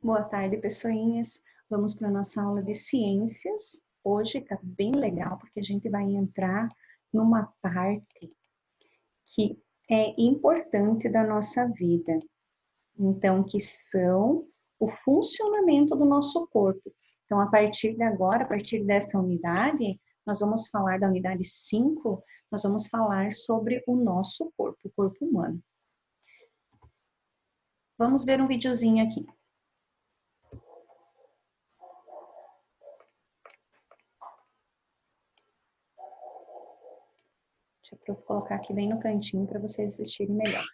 Boa tarde, pessoinhas. Vamos para a nossa aula de ciências. Hoje está bem legal, porque a gente vai entrar numa parte que é importante da nossa vida. Então, que são o funcionamento do nosso corpo. Então, a partir de agora, a partir dessa unidade, nós vamos falar da unidade 5, nós vamos falar sobre o nosso corpo, o corpo humano. Vamos ver um videozinho aqui. Deixa eu colocar aqui bem no cantinho para vocês assistirem melhor.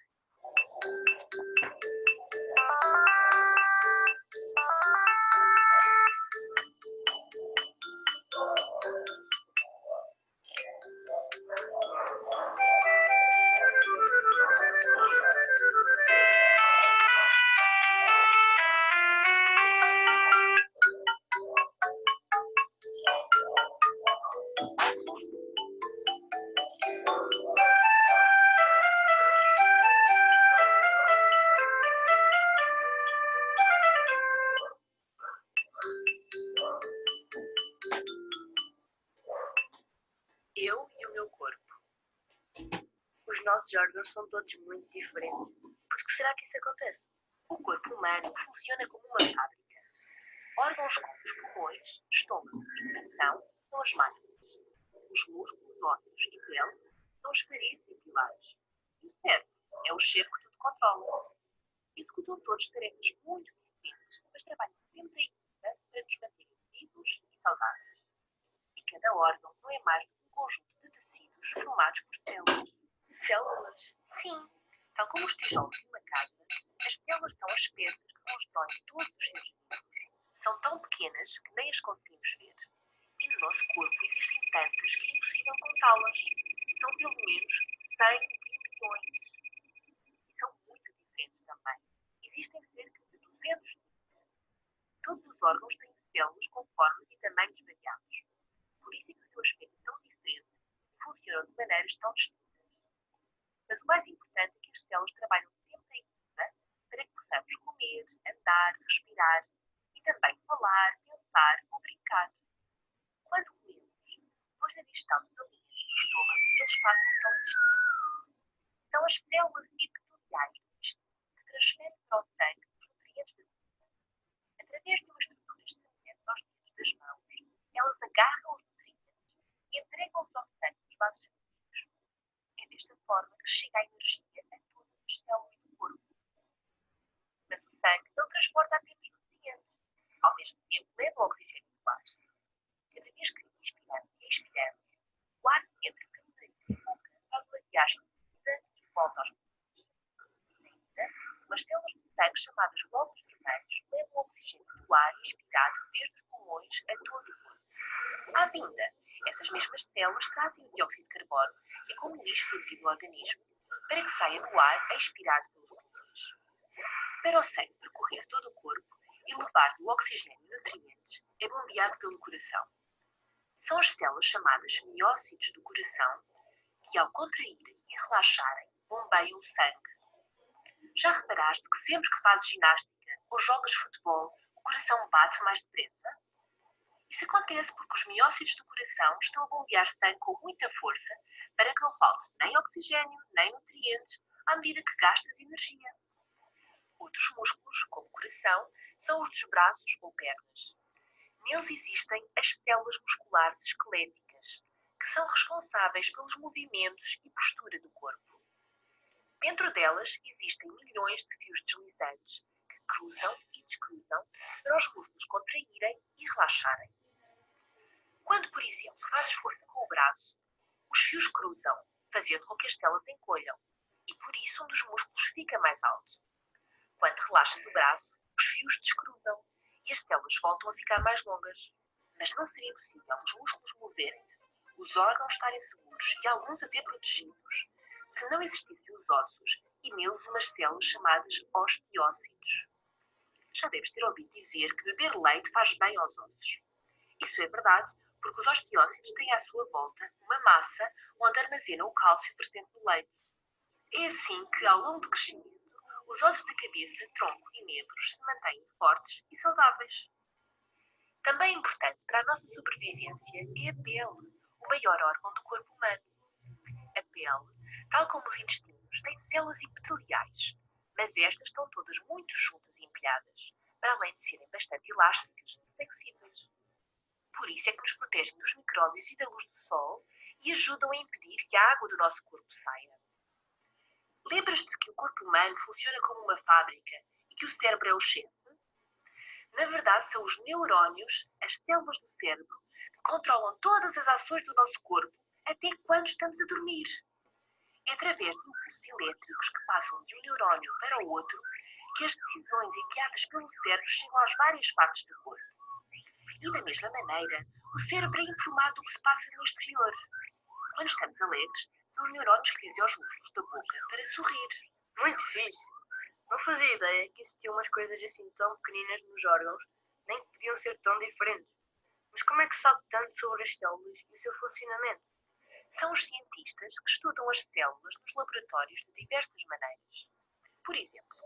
Eu e o meu corpo. Os nossos órgãos são todos muito diferentes. Por que será que isso acontece? O corpo humano funciona como uma fábrica. Órgãos como os pulmões, estômago e coração são as máquinas. Os músculos, ossos e pele são as paredes e pilares. E o cérebro é o chefe que tudo controla. Executam todos tarefas muito diferentes, mas trabalham sempre em equipa para nos manterem vivos e saudáveis. E cada órgão não é mais do que um conjunto de tecidos formados por células. Células? Sim. Tal como os tijolos de uma casa, as células são as peças que constroem todos os seres vivos. São tão pequenas que nem as conseguimos ver. E no nosso corpo existem tantas que é impossível contá-las. São pelo menos 100 bilhões. E são muito diferentes também. Existem cerca de 200 tipos. Todos os órgãos têm células com formas e tamanhos variados. Por isso é que o seu aspecto é tão diferente e funcionam de maneiras tão distintas. Mas o mais importante é que as células trabalham sempre em equipa para que possamos comer, andar, respirar e também falar, pensar ou brincar. Quando comemos, depois da digestão dos alimentos do estômago, eles passam para o intestino. São as células epiteliais do intestino que transferem para o sangue os nutrientes da comida. Através de uma estrutura semelhante aos dedos das mãos, elas agarram os nutrientes e entregam-os ao sangue dos vasos sanguíneos. É desta forma que chega a energia a todas as células do corpo. Mas o sangue não transporta apenas nutrientes. Ao mesmo tempo, leva o oxigênio do ar. Cada vez que inspiramos e expiramos, o ar entra pelo nariz e boca, faz uma viagem de e volta aos pulmões. Ainda, umas células do sangue chamadas glóbulos vermelhos levam o oxigênio do ar inspirado desde os pulmões a todo o corpo. À vinda, essas mesmas células trazem o dióxido de carbono, que é como lixo produzido no organismo, para que saia no ar expirado pelos pulmões. Para o sangue percorrer todo o corpo e levar o oxigênio e nutrientes, é bombeado pelo coração. São as células chamadas miócitos do coração que, ao contraírem e relaxarem, bombeiam o sangue. Já reparaste que sempre que fazes ginástica ou jogas futebol, o coração bate mais depressa? Isso acontece porque os miócitos do coração estão a bombear sangue com muita força para que não falte nem oxigênio, nem nutrientes, à medida que gastas energia. Outros músculos, como o coração, são os dos braços ou pernas. Neles existem as células musculares esqueléticas, que são responsáveis pelos movimentos e postura do corpo. Dentro delas existem milhões de fios deslizantes que cruzam e descruzam para os músculos contraírem e relaxarem. Quando, por exemplo, fazes força com o braço, os fios cruzam, fazendo com que as células encolham, e por isso um dos músculos fica mais alto. Quando relaxas o braço, os fios descruzam e as células voltam a ficar mais longas. Mas não seria possível os músculos moverem-se, os órgãos estarem seguros e alguns até protegidos, se não existissem os ossos e neles umas células chamadas osteócitos. Já deves ter ouvido dizer que beber leite faz bem aos ossos. Isso é verdade porque os osteócitos têm à sua volta uma massa onde armazenam o cálcio presente no leite. É assim que, ao longo do crescimento, Os ossos da cabeça, tronco e membros se mantêm fortes e saudáveis. Também importante para a nossa sobrevivência é a pele, o maior órgão do corpo humano. A pele, tal como os intestinos, tem células epiteliais, mas estas estão todas muito juntas e empilhadas, para além de serem bastante elásticas e flexíveis. Por isso é que nos protegem dos micróbios e da luz do sol e ajudam a impedir que a água do nosso corpo saia. Lembras-te que o corpo humano funciona como uma fábrica e que o cérebro é o chefe? Na verdade, são os neurónios, as células do cérebro, que controlam todas as ações do nosso corpo até quando estamos a dormir. É através de impulsos elétricos que passam de um neurónio para o outro que as decisões enviadas pelo cérebro chegam às várias partes do corpo. E da mesma maneira, o cérebro é informado do que se passa no exterior. Quando estamos alegres, são os neurónios que dizem aos músculos da boca para sorrir. Muito fixe! Não fazia ideia que existiam umas coisas assim tão pequeninas nos órgãos, nem que podiam ser tão diferentes. Mas como é que sabe tanto sobre as células e o seu funcionamento? São os cientistas que estudam as células nos laboratórios de diversas maneiras. Por exemplo,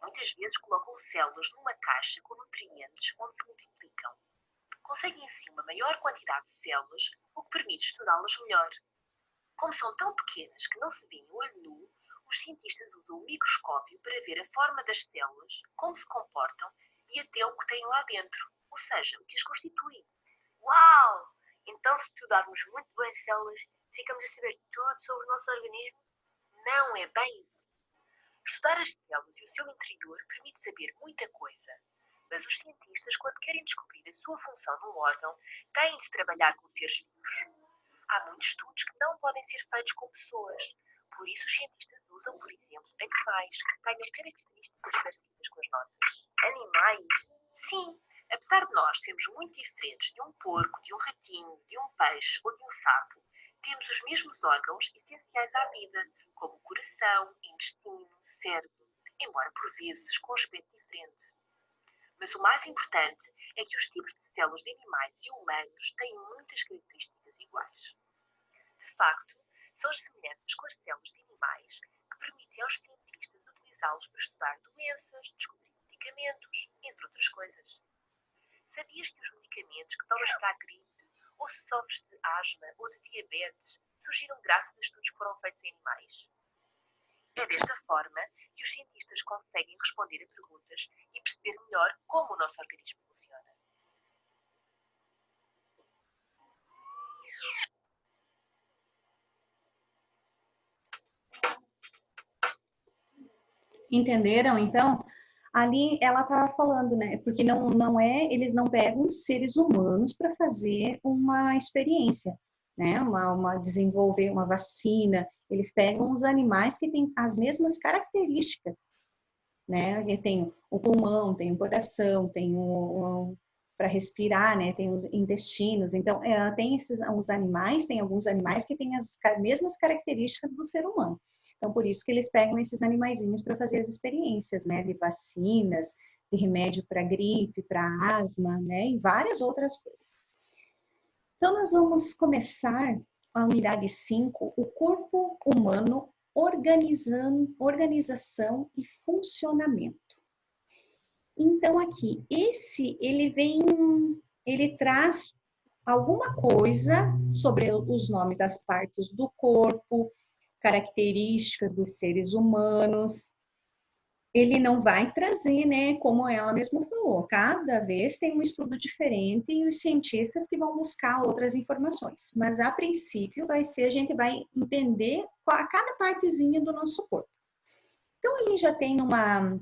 muitas vezes colocam células numa caixa com nutrientes onde se multiplicam. Conseguem assim uma maior quantidade de células, o que permite estudá-las melhor. Como são tão pequenas que não se veem no olho nu, os cientistas usam o microscópio para ver a forma das células, como se comportam e até o que têm lá dentro, ou seja, o que as constitui. Uau! Então, se estudarmos muito bem células, ficamos a saber tudo sobre o nosso organismo? Não é bem isso. Estudar as células e o seu interior permite saber muita coisa. Mas os cientistas, quando querem descobrir a sua função num órgão, têm de trabalhar com seres vivos. Há muitos estudos que não podem ser feitos com pessoas. Por isso, os cientistas usam, por exemplo, animais que tenham características parecidas com as nossas. Animais? Sim, apesar de nós sermos muito diferentes de um porco, de um ratinho, de um peixe ou de um sapo, temos os mesmos órgãos essenciais à vida, como o coração, intestino, cérebro, embora por vezes com aspecto diferente. Mas o mais importante é que os tipos de células de animais e humanos têm muitas características iguais. De facto, são as semelhanças com as células de animais que permitem aos cientistas utilizá-los para estudar doenças, descobrir medicamentos, entre outras coisas. Sabias que os medicamentos que tomas para a gripe, ou se sofres de asma ou de diabetes, surgiram graças a estudos que foram feitos em animais? É desta forma que os cientistas conseguem responder a perguntas e perceber melhor como o nosso organismo funciona. Entenderam? Então, ali ela estava falando, né? Porque não é, eles não pegam seres humanos para fazer uma experiência, né? Desenvolver uma vacina. Eles pegam os animais que têm as mesmas características, né? E tem o pulmão, tem o coração, tem para respirar, né? Tem os intestinos. Então, tem os animais, tem alguns animais que têm as mesmas características do ser humano. Então, por isso que eles pegam esses animaizinhos para fazer as experiências, né? De vacinas, de remédio para gripe, para asma, né? E várias outras coisas. Então, nós vamos começar a unidade 5, o corpo humano, organização e funcionamento. Então, aqui, ele traz alguma coisa sobre os nomes das partes do corpo, características dos seres humanos. Ele não vai trazer, né, como ela mesma falou, cada vez tem um estudo diferente e os cientistas que vão buscar outras informações. Mas, a princípio, a gente vai entender cada partezinha do nosso corpo. Então, ele já tem uma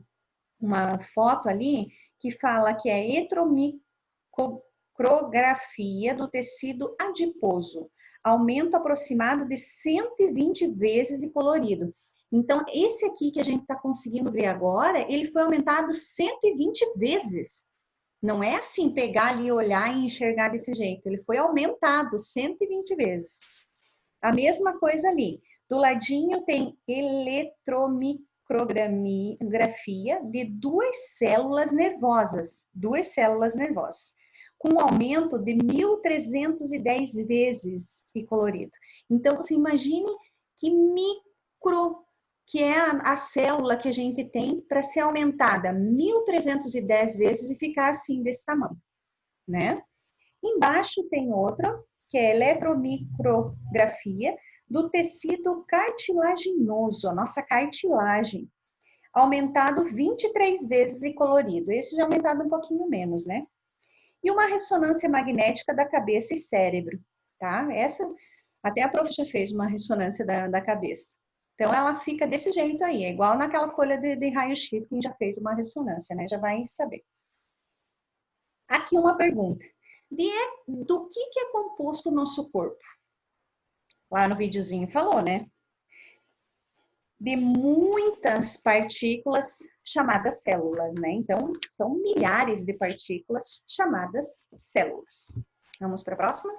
foto ali que fala que é etromicrografia do tecido adiposo. Aumento aproximado de 120 vezes e colorido. Então, esse aqui que a gente está conseguindo ver agora, ele foi aumentado 120 vezes. Não é assim pegar ali, olhar e enxergar desse jeito. Ele foi aumentado 120 vezes. A mesma coisa ali. Do ladinho tem eletromicrografia de duas células nervosas. Com um aumento de 1.310 vezes e colorido. Então, você imagine que que é a célula que a gente tem para ser aumentada 1.310 vezes e ficar assim, desse tamanho, né? Embaixo tem outra, que é a eletromicrografia do tecido cartilaginoso, a nossa cartilagem, aumentado 23 vezes e colorido. Esse já aumentado um pouquinho menos, né? E uma ressonância magnética da cabeça e cérebro, tá? Essa, até a prof já fez uma ressonância da cabeça. Então, ela fica desse jeito aí, é igual naquela folha de raio-x, quem já fez uma ressonância, né? Já vai saber. Aqui uma pergunta. Do que é composto o nosso corpo? Lá no videozinho falou, né? De muitas partículas chamadas células, né? Então, são milhares de partículas chamadas células. Vamos para a próxima?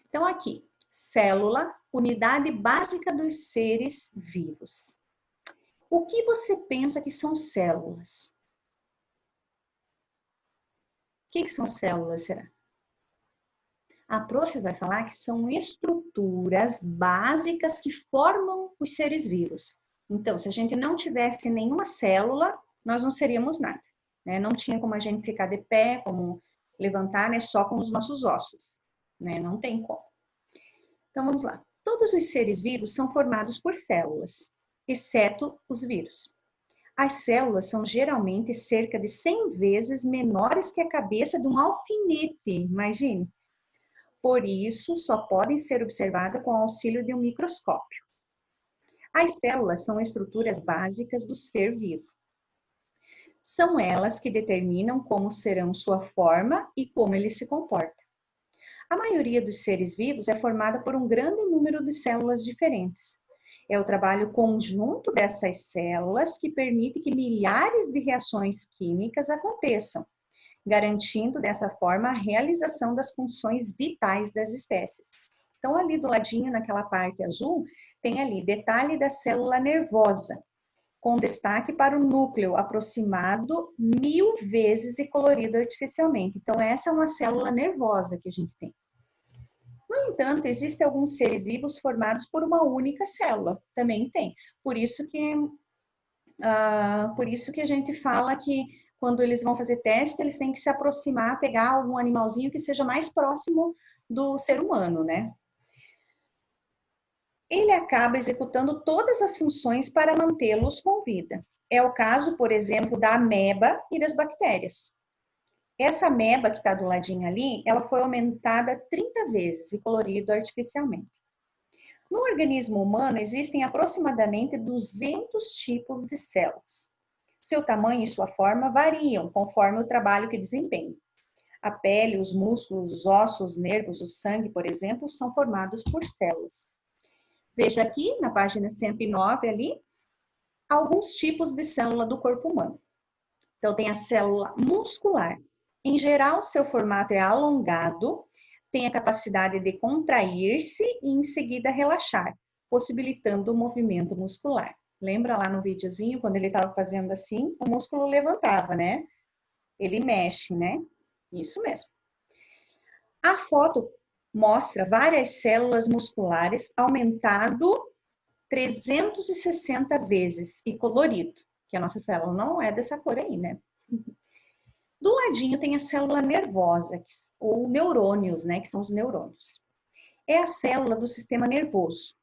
Então, aqui, célula, unidade básica dos seres vivos. O que você pensa que são células? O que são células, será? A prof vai falar que são estruturas básicas que formam os seres vivos. Então, se a gente não tivesse nenhuma célula, nós não seríamos nada, né? Não tinha como a gente ficar de pé, como levantar, né? Só com os nossos ossos, né? Não tem como. Então, vamos lá. Todos os seres vivos são formados por células, exceto os vírus. As células são geralmente cerca de 100 vezes menores que a cabeça de um alfinete, imagine. Por isso, só podem ser observadas com o auxílio de um microscópio. As células são estruturas básicas do ser vivo. São elas que determinam como serão sua forma e como ele se comporta. A maioria dos seres vivos é formada por um grande número de células diferentes. É o trabalho conjunto dessas células que permite que milhares de reações químicas aconteçam, garantindo dessa forma a realização das funções vitais das espécies. Então, ali do ladinho, naquela parte azul, tem ali detalhe da célula nervosa, com destaque para o núcleo aproximado 1000 vezes e colorido artificialmente. Então, essa é uma célula nervosa que a gente tem. No entanto, existem alguns seres vivos formados por uma única célula, também tem. Por isso que a gente fala que quando eles vão fazer teste, eles têm que se aproximar, pegar algum animalzinho que seja mais próximo do ser humano, né? Ele acaba executando todas as funções para mantê-los com vida. É o caso, por exemplo, da ameba e das bactérias. Essa ameba que está do ladinho ali, ela foi aumentada 30 vezes e colorido artificialmente. No organismo humano, existem aproximadamente 200 tipos de células. Seu tamanho e sua forma variam conforme o trabalho que desempenham. A pele, os músculos, os ossos, os nervos, o sangue, por exemplo, são formados por células. Veja aqui, na página 109 ali, alguns tipos de célula do corpo humano. Então, tem a célula muscular. Em geral, seu formato é alongado, tem a capacidade de contrair-se e em seguida relaxar, possibilitando o movimento muscular. Lembra lá no videozinho, quando ele estava fazendo assim, o músculo levantava, né? Ele mexe, né? Isso mesmo. A foto mostra várias células musculares aumentado 360 vezes e colorido, que a nossa célula não é dessa cor aí, né? Do ladinho tem a célula nervosa, ou neurônios, né? Que são os neurônios. É a célula do sistema nervoso,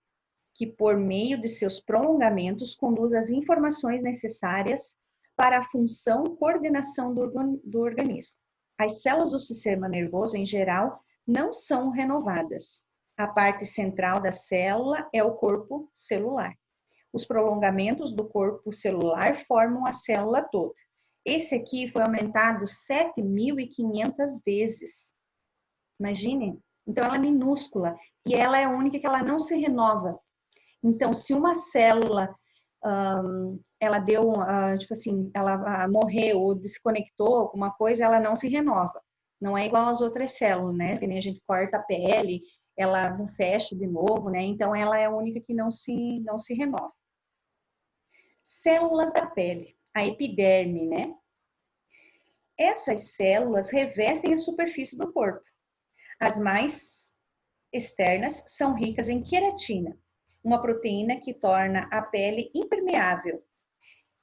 que por meio de seus prolongamentos conduz as informações necessárias para a função e coordenação do organismo. As células do sistema nervoso, em geral, não são renovadas. A parte central da célula é o corpo celular. Os prolongamentos do corpo celular formam a célula toda. Esse aqui foi aumentado 7.500 vezes. Imagine. Então, ela é minúscula e ela é a única que ela não se renova. Então, se uma célula, ela deu, tipo assim, ela morreu ou desconectou alguma coisa, ela não se renova. Não é igual às outras células, né? Que nem a gente corta a pele, ela fecha de novo, né? Então, ela é a única que não se renova. Células da pele, a epiderme, né? Essas células revestem a superfície do corpo. As mais externas são ricas em queratina. uma proteína que torna a pele impermeável.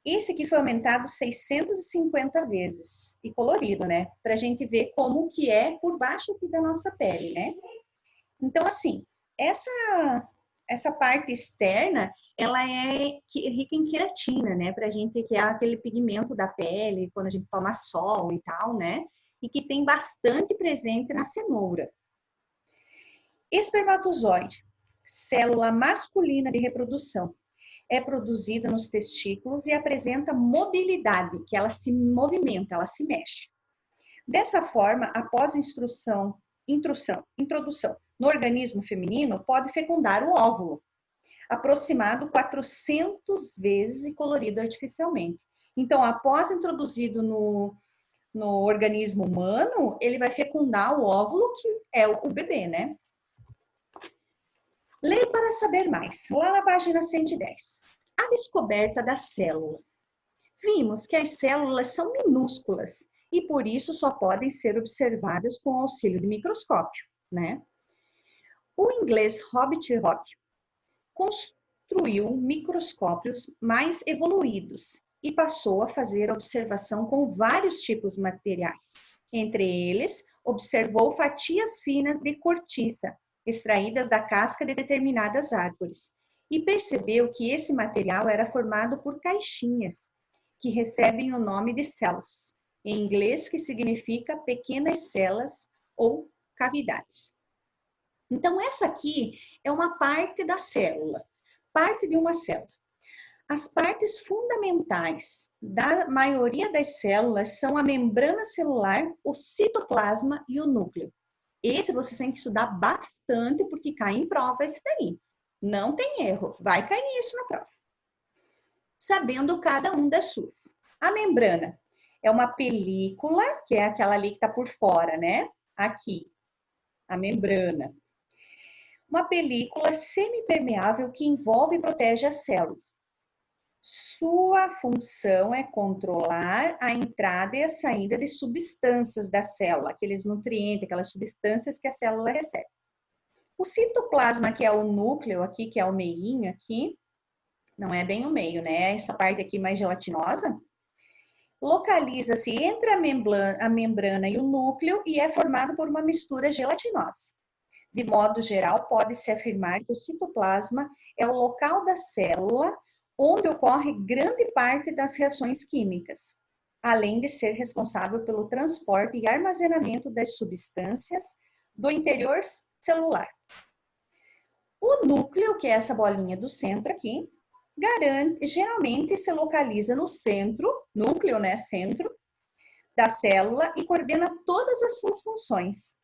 Esse aqui foi aumentado 650 vezes e colorido, né? Para a gente ver como que é por baixo aqui da nossa pele, né? Então, assim, essa parte externa, ela é rica em queratina, né? Para a gente, que é aquele pigmento da pele, quando a gente toma sol e tal, né? E que tem bastante presente na cenoura. Espermatozoide, célula masculina de reprodução. É produzida nos testículos e apresenta mobilidade, que ela se movimenta, ela se mexe. Dessa forma, após introdução no organismo feminino, pode fecundar o óvulo, aproximado 400 vezes e colorido artificialmente. Então, após introduzido no organismo humano, ele vai fecundar o óvulo, que é o bebê, né? Leia para saber mais, lá na página 110. A descoberta da célula. Vimos que as células são minúsculas e por isso só podem ser observadas com auxílio de microscópio, né? O inglês Robert Hooke construiu microscópios mais evoluídos e passou a fazer observação com vários tipos de materiais. Entre eles, observou fatias finas de cortiça, extraídas da casca de determinadas árvores, e percebeu que esse material era formado por caixinhas, que recebem o nome de cells, em inglês que significa pequenas celas ou cavidades. Então, essa aqui é uma parte da célula, parte de uma célula. As partes fundamentais da maioria das células são a membrana celular, o citoplasma e o núcleo. Esse você tem que estudar bastante, porque cai em prova esse daí. Não tem erro, vai cair isso na prova. Sabendo cada um das suas. A membrana é uma película, que é aquela ali que está por fora, né? Aqui, a membrana. Uma película semipermeável que envolve e protege a célula. Sua função é controlar a entrada e a saída de substâncias da célula, aqueles nutrientes, aquelas substâncias que a célula recebe. O citoplasma, que é o núcleo aqui, que é o meinho aqui, não é bem o meio, né? Essa parte aqui mais gelatinosa, localiza-se entre a membrana e o núcleo e é formado por uma mistura gelatinosa. De modo geral, pode-se afirmar que o citoplasma é o local da célula onde ocorre grande parte das reações químicas, além de ser responsável pelo transporte e armazenamento das substâncias do interior celular. O núcleo, que é essa bolinha do centro aqui, geralmente se localiza no centro, núcleo, né, centro da célula e coordena todas as suas funções.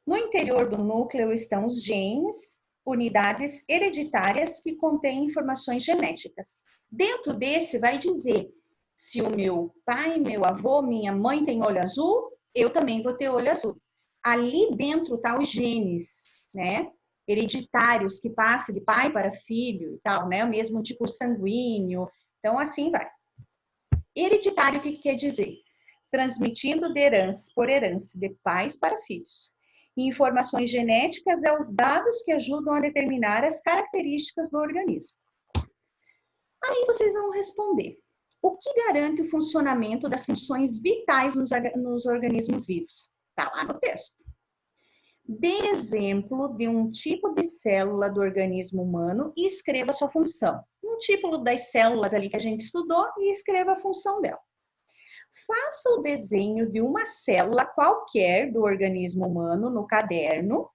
No interior do núcleo estão os genes, unidades hereditárias que contêm informações genéticas. Dentro desse vai dizer se o meu pai, meu avô, minha mãe tem olho azul, eu também vou ter olho azul. Ali dentro tá os genes, né? Hereditários que passam de pai para filho e tal, né? O mesmo tipo sanguíneo. Então assim vai. Hereditário o que quer dizer? Transmitindo por herança de pais para filhos. E informações genéticas é os dados que ajudam a determinar as características do organismo. Aí vocês vão responder. O que garante o funcionamento das funções vitais nos organismos vivos? Está lá no texto. Dê exemplo de um tipo de célula do organismo humano e escreva sua função. Um tipo das células ali que a gente estudou e escreva a função dela. Faça o desenho de uma célula qualquer do organismo humano no caderno,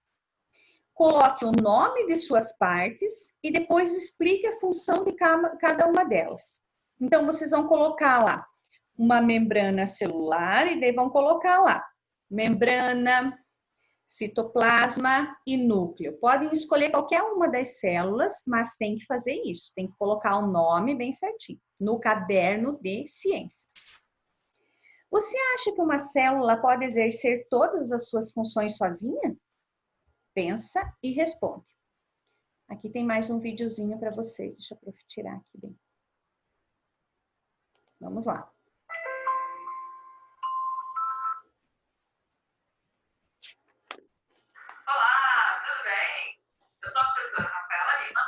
coloque o nome de suas partes e depois explique a função de cada uma delas. Então, vocês vão colocar lá uma membrana celular e daí vão colocar lá membrana, citoplasma e núcleo. Podem escolher qualquer uma das células, mas tem que fazer isso, tem que colocar o nome bem certinho no caderno de ciências. Você acha que uma célula pode exercer todas as suas funções sozinha? Pensa e responde. Aqui tem mais um videozinho para vocês. Deixa eu tirar aqui bem. Vamos lá. Olá, tudo bem? Eu sou a professora Rafaela Lima,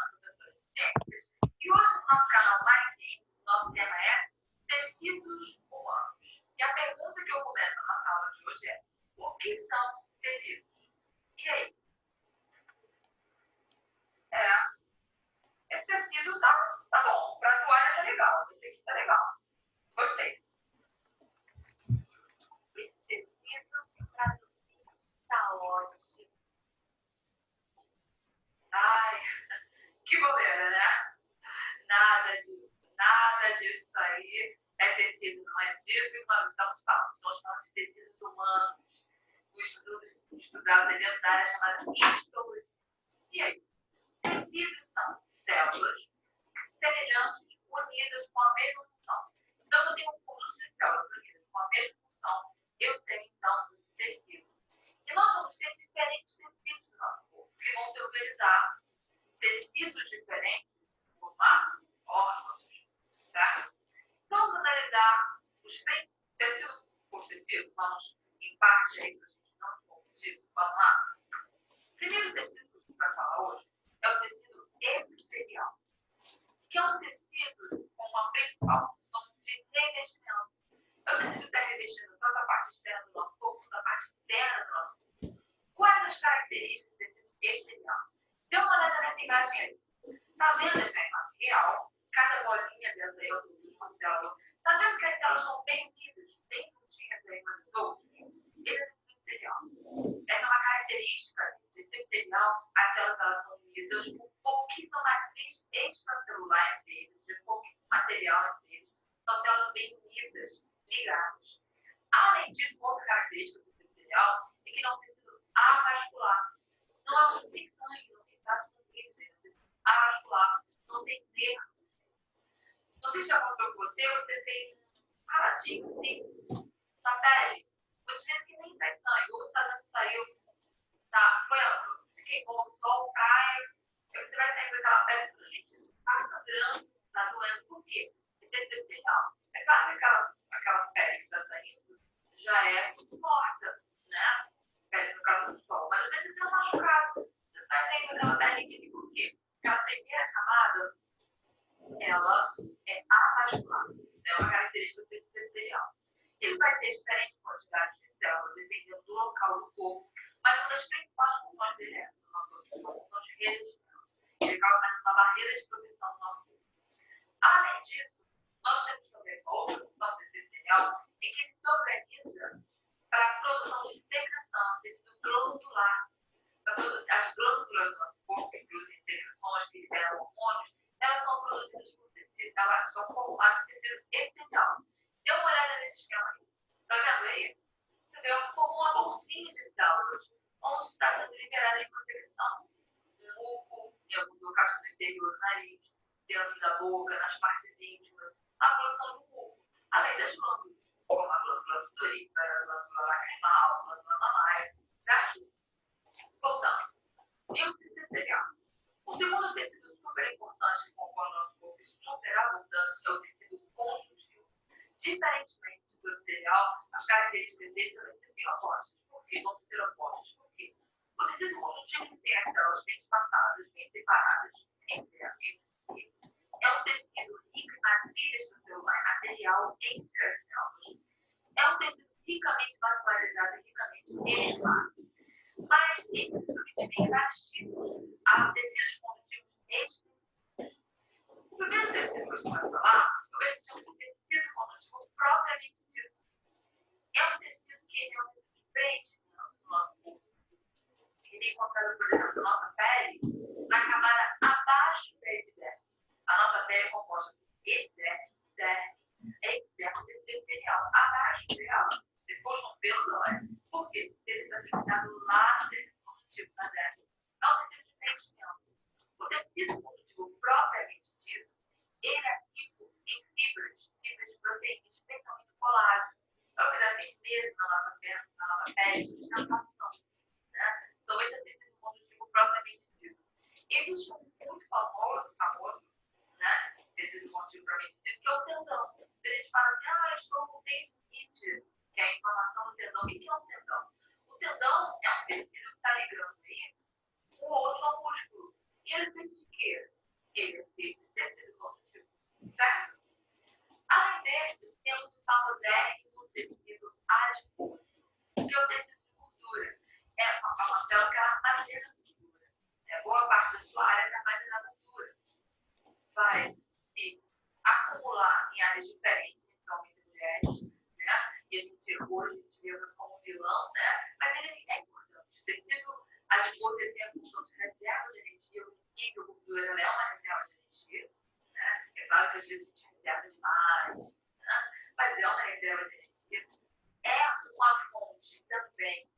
Tá legal. Gostei. Esse tecido pra dormir tá ótimo. Ai, que bobeira, né? Nada disso aí é tecido, não é disso que nós estamos falando. Estamos falando de tecidos humanos, o estudo estudado dentro da área chamada histologia. E aí? Tecidos são células semelhantes, unidas com a mesma função. Então, eu tenho um conjunto de células unidas com a mesma função, eu tenho, então, um tecido. E nós vamos ter diferentes tecidos no nosso corpo, que vão se organizar. Tecidos diferentes formar órgãos, tá? Então, vamos analisar os tecido por tecido. Vamos em parte aí para a gente não confundir. Vamos lá? O primeiro tecido que a gente vai falar hoje é o tecido epitelial, que é um tecido com uma principal função de revestimento. É o tecido que está revestindo tanto a parte externa do nosso corpo quanto a parte interna do nosso corpo. Quais as características do tecido epitelial? Dê uma olhada nessa imagem aí. Está vendo essa imagem real? Cada bolinha dessa aí é uma célula. Está vendo que as células são bem unidas, bem juntinhas aí umas das outras? Esse é o tecido epitelial. Essa é uma característica do tecido epitelial. As células elas são unidas com pouquíssima matriz extracelular entre eles, de pouquíssimo material entre eles. São células bem unidas, ligadas. Além disso, outra característica do tecido epitelial é que não é um tecido avascular. Não é um tecido que tem sangue, não tem vasos sanguíneos, é um tecido avascular, não tem nervos. Não sei se já mostrou com você tem um raladinho assim na pele. Muitas vezes que nem sai sangue, ou está dando saiu, tá? Se queimou, sol, praia, aí você vai sair com aquela pele toda, gente, está sangrando, está doendo. Por quê? Porque tecido epitelial. É claro que aquela pele que está saindo já é morta, né? Pele no caso do sol. Mas às vezes você é machucado. Você vai sair com aquela pele aqui, por quê? Porque a primeira camada, ela é avascular. É uma característica do tecido epitelial. Ele vai ter diferentes quantidades de células, dependendo do local do corpo, mas uma das principais funções dele é essa, uma função de revestimento. Ele acaba fazendo uma barreira de proteção do nosso corpo. Além disso, nós temos também outra função do tecido epitelial, em que ele se organiza para a produção de secreção, tecido glandular. As glândulas do nosso corpo, que produzem secreções, que liberam hormônios, elas são produzidas por tecido, elas são formadas por tecido epitelial. Dê uma olhada nesse esquema aí. Está vendo aí? Você vê como uma bolsinha de células, onde está sendo liberada uma secreção. Um muco, em alguns locais no interior do nariz, dentro da boca, nas partes íntimas, a produção de muco. Além das glândulas, como a glândula sudorípara, a glândula lacrimal, a glândula mamária, certo? Voltando. E o tecido epitelial? O segundo tecido super importante que compõe o nosso corpo, super abundante, é o tecido conjuntivo. Diferentemente do epitelial, as características dele também são bem opostas. Por que vão ser opostas? Por quê? O tecido conjuntivo tem as células bem espaçadas, bem separadas entre si. É um tecido rico em matriz extracelular, material entre as células. É um tecido ricamente vascularizado e ricamente enemático. Mas ele se subdivide em vários tipos. Há tecidos conjuntivos específicos. O primeiro tecido que a gente vai falar é o tecido conjuntivo propriamente dito. É um tecido que ele é um tecido de preenchimento do nosso corpo. Ele é encontrado, por exemplo, na nossa pele, na camada abaixo da epiderme. A nossa pele é composta por epiderme, derme, epiderme, tecido epitelial. Abaixo dela, depois no pelo, não é? Por quê? Porque ele está fixado lá no tecido conjuntivo da derme. É um tecido de preenchimento. O tecido conjuntivo propriamente dito, ele é rico em fibras de proteína, especialmente colágeno. É o que dá firmeza na nossa pele, sustentação. Né? Então, esse é o tecido conjuntivo propriamente dito. Existe um muito famoso, né? Tecido conjuntivo propriamente dito, que é o tendão. Eles falam assim, estou com tendinite, que é a inflamação do tendão. O que é um tendão? O tendão é um tecido que está ligando aí o osso ao músculo. E ele é feito de quê? Ele é feito de tecido conjuntivo, certo? Além dele, temos o famosérrimo tecido adiposo, que é o tecido de gordura. É uma célula que ela armazena gordura. Boa parte da sua área está armazenada gordura. Vai se acumular em área mais diferentes entre homens e mulheres, né? E a gente hoje vê como vilão, né? Mas ele é importante. O tecido adiposo tem a função de reserva de energia, e a gordura é uma reserva de energia, né? É claro que às vezes a gente reserva demais, né? Mas é uma reserva de energia. É uma fonte também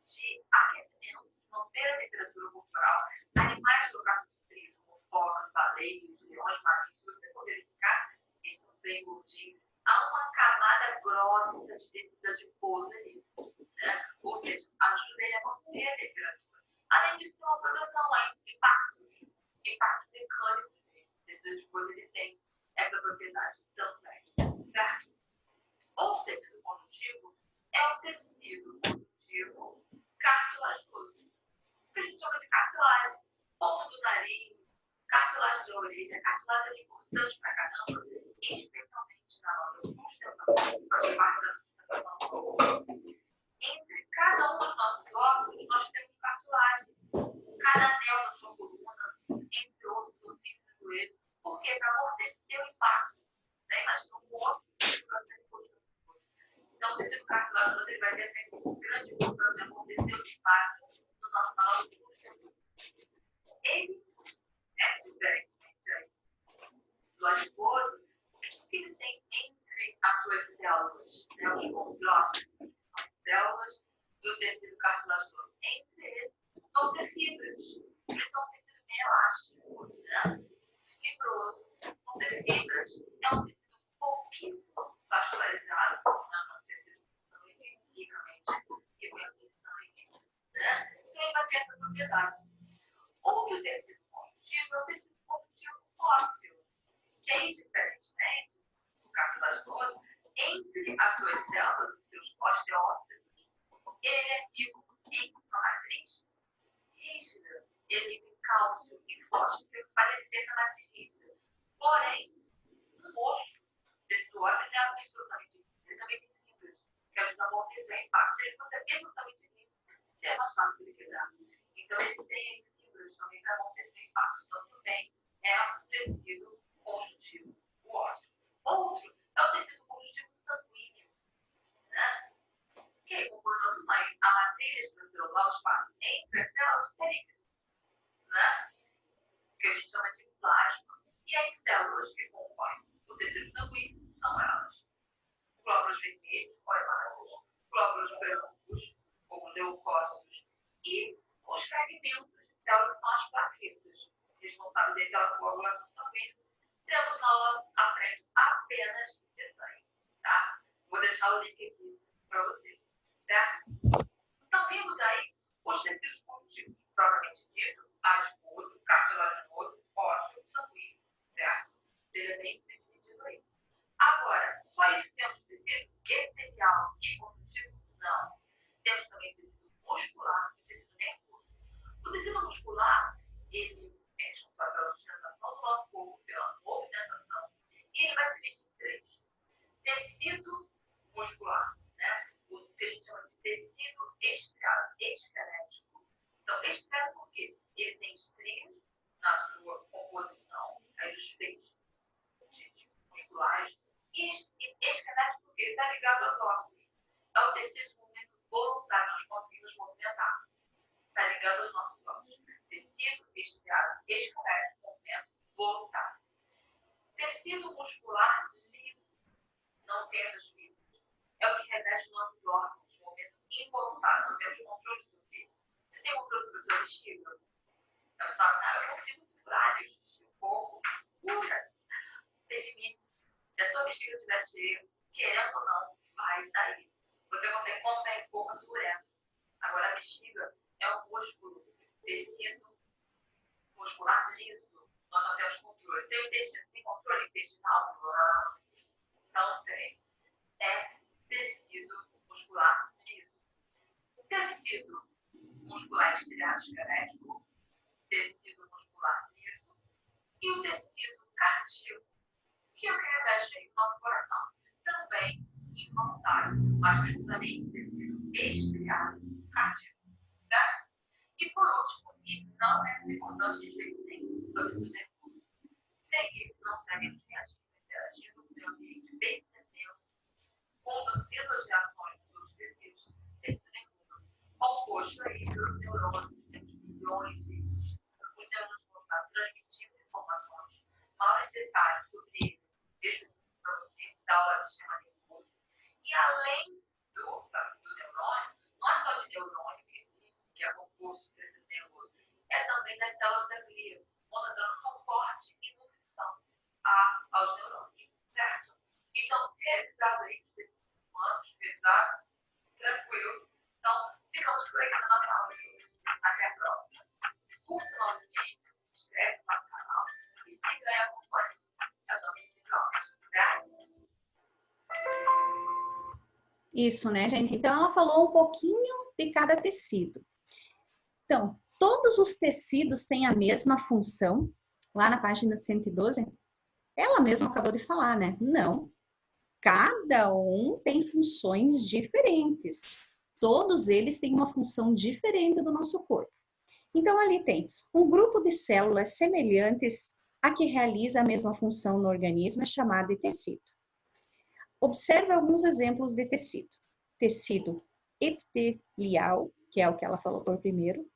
de aquecimento, manter a temperatura corporal. Animais locados de frio, como focas, baleias, leões marinhos, se você for verificar, eles são bem gordinhos. Há uma camada grossa de tecido adiposo ali, né? Ou seja, ajuda ele a manter a temperatura. Além disso, tem uma proteção a impactos mecânicos. O tecido adiposo ele tem essa propriedade também, certo? Outro tecido conjuntivo é o tecido conjuntivo cartilagoso. O que a gente chama de cartilagem? Ponta do nariz, cartilagem da orelha. Cartilagem é importante pra caramba, especialmente na nossa sustentação, faz parte da sustentação. Entre cada um dos nossos ossos, nós temos cartilagem. Cada anel da sua coluna, entre outros, do ciclo do joelho. Por quê? Para amortecer o impacto. Né? Imagina um osso então, o tecido cartilaginoso ele vai ter sempre grande importância de amortecer o impacto no nosso sistema. Ele é diferente do adiposo. O que ele tem entre as suas células? Né? Os condrócitos, são células do tecido cartilaginoso. Entre eles, vão ter fibras. Eles são um tecido bem elástico, né? Fibroso. Vão ter fibras. É um tecido pouquíssimo vascularizado, né? Então, ele vai ter essa propriedade. Outro tecido conjuntivo é o tecido conjuntivo ósseo, que aí, diferentemente do cartilaginoso, entre as suas células, os seus osteócitos, ele é rico em uma matriz rígida. Ele é rico em cálcio e fósforo, que faz ele ter essa matriz rígida. Porém, o osso desse ósseo é absolutamente rígido. Ele também tem fibras, que ajudam a amortecer o impacto. Se ele fosse absolutamente rígido, é mais fácil de quebrar. Então, ele tem fibras também para amortecer o impacto. Então, também é um tecido conjuntivo, o ósseo. Outro é o tecido conjuntivo sanguíneo, né? Que compõe o nosso sangue. A matriz estrutural, o espaço entre as células, é líquido, né? Que a gente chama de plasma. E as células que compõem o tecido sanguíneo são elas: glóbulos vermelhos, ou hemácias, glóbulos brancos, ou leucócitos, e os fragmentos de células são as plaquetas, responsáveis pela coagulação sanguínea. Temos à frente apenas de sangue, tá? Vou deixar o link aqui para você, certo? Então, vimos aí os tecidos conjuntivos, propriamente dito, adiposo, cartilaginoso, ósseo, sanguíneo, certo? Ele é bem dividido aí. Agora, só isso temos tecido epitelial e conjuntivo? Não. Temos também tecido muscular e tecido nervoso. O tecido muscular, ele é responsável pela sustentação do nosso corpo, pela movimentação, e ele vai se dividir em três. Tecido muscular, né? O que a gente chama de tecido esquelético. Então, esquelético por quê? Ele tem estrias na sua composição, aí os feitos musculares, e esquelético porque ele está ligado aos ossos. É o tecido de movimento voluntário, nós conseguimos movimentar. Está ligado aos nossos ossos. Tecido estriado, esquelético, movimento voluntário. Tecido muscular liso, não tem essas fibras. É o que reveste nossos órgãos, de movimento involuntário, não temos controle sobre ele. Você tem controle sobre a sua bexiga? Você fala, eu consigo segurar isso, um pouco, pura. Tem limites. Se a sua bexiga estiver cheia, querendo ou não, vai sair. Você consegue conter pouca dureza. Agora, a bexiga é um músculo, tecido muscular liso. Nós não temos controle. Tem o intestino, tem controle intestinal? Não tem. É tecido muscular liso. Tecido muscular estriado esquelético, tecido muscular liso e o tecido cardíaco, que é o que reveste aí o nosso coração. Também involuntário, mas precisamente tecido estriado cardíaco, certo? E por último, e não menos importante de jeito nenhum, o tecido nervoso. Sem ele, não seremos reativos, interativos no meio ambiente aí dos neurônios, milhões deles. Os neurônios vão estar transmitindo informações, maiores detalhes sobre ele. Deixa eu dizer para você, da aula de sistema nervoso. E além do neurônio, não é só de neurônio que é composto por esse nervoso, é também das células da glia, onde dando suporte e nutrição aos neurônios, certo? Então, revisado aí, humanos, revisado, tranquilo. Então, ficamos por aqui na nossa aula de hoje. Até a próxima. Curta nosso vídeo, se inscreve no nosso canal e siga e acompanhe as nossas aulas, certo? Isso, né, gente? Então, ela falou um pouquinho de cada tecido. Então, todos os tecidos têm a mesma função. Lá na página 112, ela mesma acabou de falar, né? Não. Cada um tem funções diferentes. Todos eles têm uma função diferente do nosso corpo. Então, ali tem um grupo de células semelhantes a que realiza a mesma função no organismo, é chamado de tecido. Observe alguns exemplos de tecido. Tecido epitelial, que é o que ela falou por primeiro.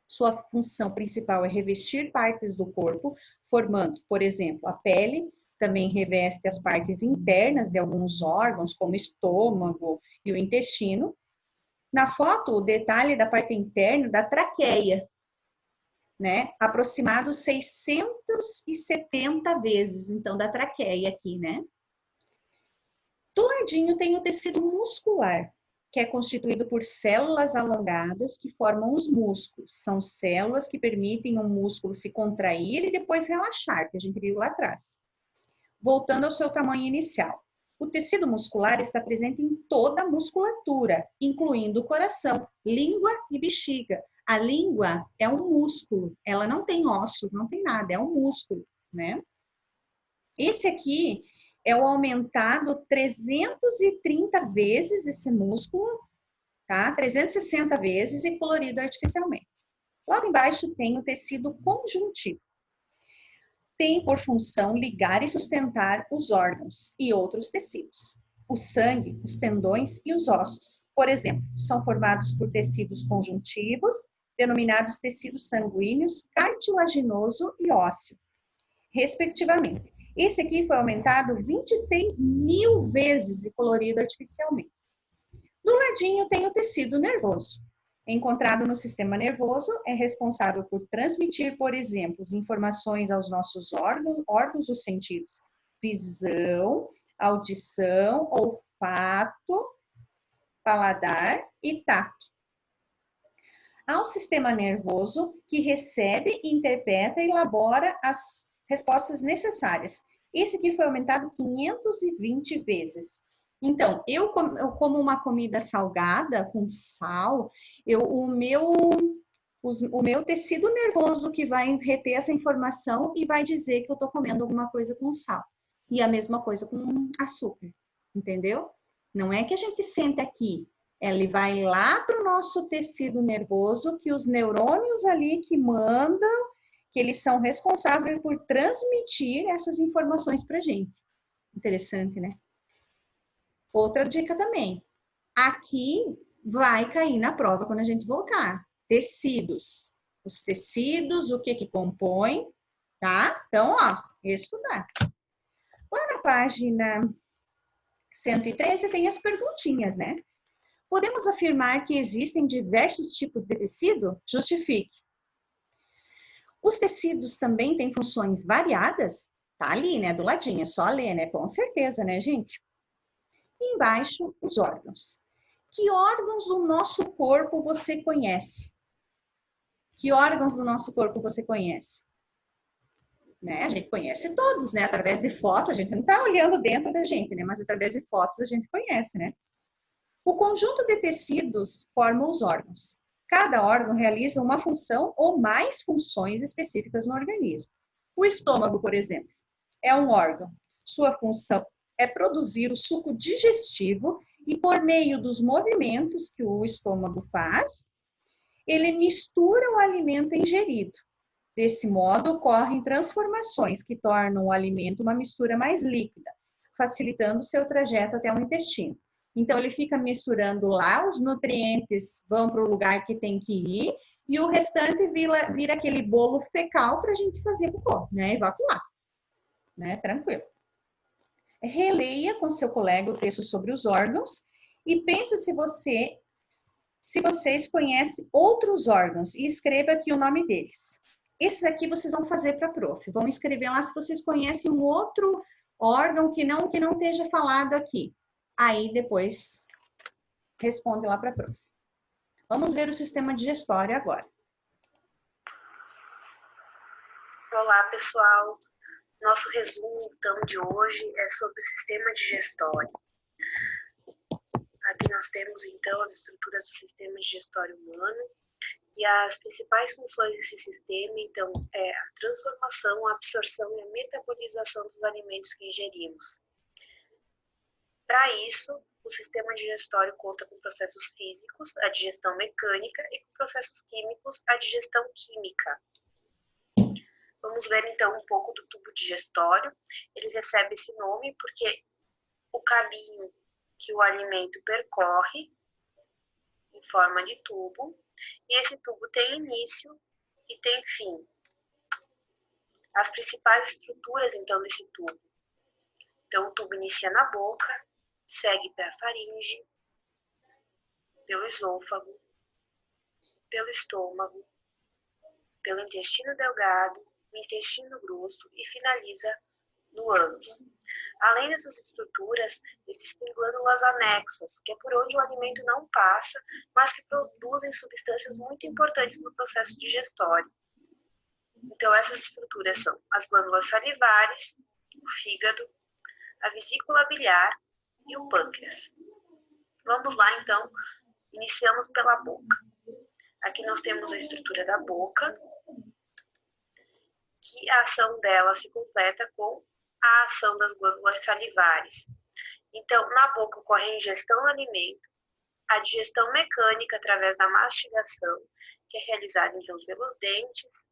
Sua função principal é revestir partes do corpo, formando, por exemplo, a pele. Também reveste as partes internas de alguns órgãos, como o estômago e o intestino. Na foto, o detalhe da parte interna da traqueia, né? Aproximado 670 vezes, então, da traqueia aqui, né? Do ladinho tem o tecido muscular, que é constituído por células alongadas que formam os músculos. São células que permitem o músculo se contrair e depois relaxar, que a gente viu lá atrás. Voltando ao seu tamanho inicial. O tecido muscular está presente em toda a musculatura, incluindo o coração, língua e bexiga. A língua é um músculo, ela não tem ossos, não tem nada, é um músculo, né? Esse aqui é o aumentado 330 vezes esse músculo, tá? 360 vezes e colorido artificialmente. Logo embaixo tem o tecido conjuntivo. Tem por função ligar e sustentar os órgãos e outros tecidos. O sangue, os tendões e os ossos, por exemplo, são formados por tecidos conjuntivos, denominados tecidos sanguíneos, cartilaginoso e ósseo, respectivamente. Esse aqui foi aumentado 26.000 vezes e colorido artificialmente. Do ladinho tem o tecido nervoso. Encontrado no sistema nervoso, é responsável por transmitir, por exemplo, informações aos nossos órgãos dos sentidos. Visão, audição, olfato, paladar e tato. Ao sistema nervoso, que recebe, interpreta e elabora as respostas necessárias. Esse aqui foi aumentado 520 vezes. Então, eu como uma comida salgada, com sal, o meu tecido nervoso que vai reter essa informação e vai dizer que eu estou comendo alguma coisa com sal. E a mesma coisa com açúcar, entendeu? Não é que a gente sente aqui, ele vai lá para o nosso tecido nervoso, que os neurônios ali que mandam, que eles são responsáveis por transmitir essas informações para a gente. Interessante, né? Outra dica também. Aqui vai cair na prova quando a gente voltar. Tecidos. Os tecidos, o que compõe, tá? Então, ó, estudar. Lá na página 113 tem as perguntinhas, né? Podemos afirmar que existem diversos tipos de tecido? Justifique. Os tecidos também têm funções variadas? Tá ali, né? Do ladinho, é só ler, né? Com certeza, né, gente? E embaixo, os órgãos. Que órgãos do nosso corpo você conhece? Que órgãos do nosso corpo você conhece? Né? A gente conhece todos, né? Através de fotos, a gente não está olhando dentro da gente, né? Mas através de fotos a gente conhece, né? O conjunto de tecidos forma os órgãos. Cada órgão realiza uma função ou mais funções específicas no organismo. O estômago, por exemplo, é um órgão. Sua função é produzir o suco digestivo e, por meio dos movimentos que o estômago faz, ele mistura o alimento ingerido. Desse modo, ocorrem transformações que tornam o alimento uma mistura mais líquida, facilitando seu trajeto até o intestino. Então, ele fica misturando lá, os nutrientes vão para o lugar que tem que ir, e o restante vira aquele bolo fecal para a gente fazer cocô, né? Evacuar, né? Tranquilo. Releia com seu colega o texto sobre os órgãos e pensa se vocês conhecem outros órgãos e escreva aqui o nome deles. Esses aqui vocês vão fazer para a prof. Vão escrever lá se vocês conhecem um outro órgão que não esteja falado aqui. Aí depois responde lá para a prof. Vamos ver o sistema digestório agora. Olá, pessoal. Nosso resumo, então, de hoje é sobre o sistema digestório. Aqui nós temos, então, as estruturas do sistema digestório humano e as principais funções desse sistema, então, é a transformação, a absorção e a metabolização dos alimentos que ingerimos. Para isso, o sistema digestório conta com processos físicos, a digestão mecânica, e com processos químicos, a digestão química. Vamos ver, então, um pouco do tubo digestório. Ele recebe esse nome porque o caminho que o alimento percorre em forma de tubo, e esse tubo tem início e tem fim. As principais estruturas, então, desse tubo. Então, o tubo inicia na boca, segue pela faringe, pelo esôfago, pelo estômago, pelo intestino delgado, no intestino grosso e finaliza no ânus. Além dessas estruturas, existem glândulas anexas, que é por onde o alimento não passa, mas que produzem substâncias muito importantes no processo digestório. Então, essas estruturas são as glândulas salivares, o fígado, a vesícula biliar e o pâncreas. Vamos lá, então, iniciamos pela boca. Aqui nós temos a estrutura da boca, que a ação dela se completa com a ação das glândulas salivares. Então, na boca ocorre a ingestão do alimento, a digestão mecânica através da mastigação, que é realizada então pelos dentes,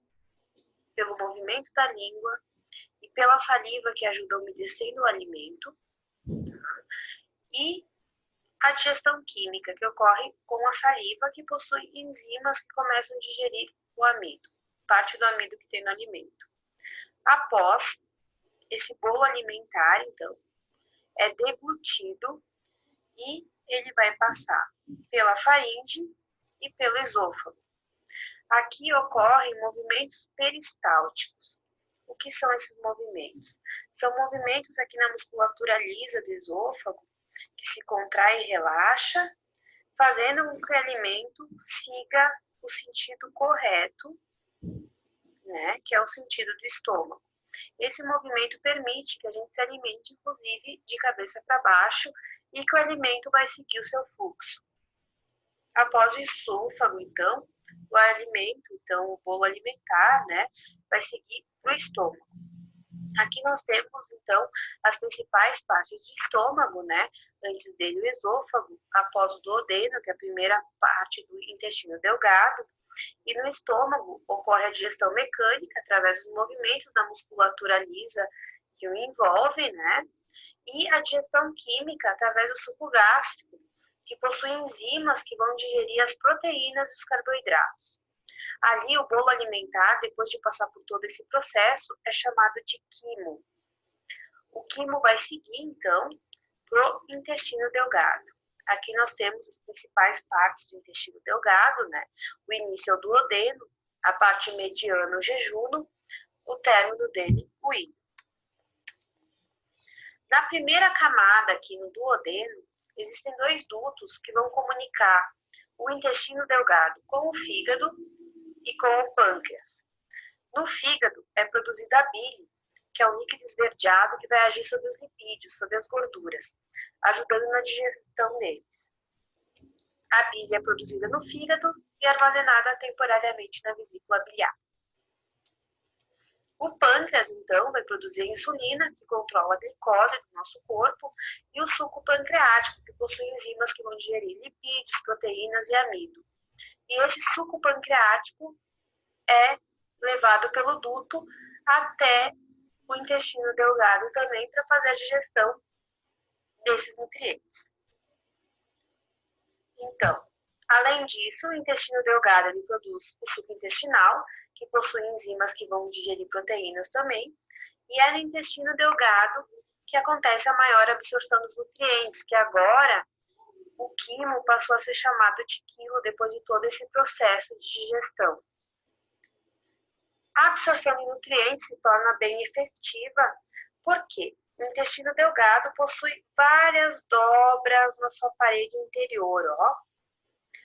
pelo movimento da língua e pela saliva, que ajuda a umedecer o alimento, e a digestão química, que ocorre com a saliva, que possui enzimas que começam a digerir o amido, parte do amido que tem no alimento. Após esse bolo alimentar, então, é deglutido e ele vai passar pela faringe e pelo esôfago. Aqui ocorrem movimentos peristálticos. O que são esses movimentos? São movimentos aqui na musculatura lisa do esôfago, que se contrai e relaxa, fazendo com que o alimento siga o sentido correto, né, que é o sentido do estômago. Esse movimento permite que a gente se alimente, inclusive, de cabeça para baixo, e que o alimento vai seguir o seu fluxo. Após o esôfago, então, o alimento, então, o bolo alimentar, né, vai seguir para o estômago. Aqui nós temos, então, as principais partes do estômago, né? Antes dele o esôfago, após o duodeno, que é a primeira parte do intestino delgado. E no estômago ocorre a digestão mecânica, através dos movimentos da musculatura lisa que o envolve, né? E a digestão química, através do suco gástrico, que possui enzimas que vão digerir as proteínas e os carboidratos. Ali, o bolo alimentar, depois de passar por todo esse processo, é chamado de quimo. O quimo vai seguir, então, para o intestino delgado. Aqui nós temos as principais partes do intestino delgado, né? O início é o duodeno, a parte mediana o jejuno, o término dele o íleon. Na primeira camada aqui no duodeno, existem dois dutos que vão comunicar o intestino delgado com o fígado e com o pâncreas. No fígado é produzida a bile, que é um líquido esverdeado que vai agir sobre os lipídios, sobre as gorduras, ajudando na digestão deles. A bile é produzida no fígado e armazenada temporariamente na vesícula biliar. O pâncreas, então, vai produzir a insulina, que controla a glicose do nosso corpo, e o suco pancreático, que possui enzimas que vão digerir lipídios, proteínas e amido. E esse suco pancreático é levado pelo duto até o intestino delgado também para fazer a digestão desses nutrientes. Então, além disso, o intestino delgado ele produz o suco intestinal, que possui enzimas que vão digerir proteínas também, e é no intestino delgado que acontece a maior absorção dos nutrientes, que agora o quimo passou a ser chamado de quilo depois de todo esse processo de digestão. A absorção de nutrientes se torna bem efetiva, porque o intestino delgado possui várias dobras na sua parede interior, ó.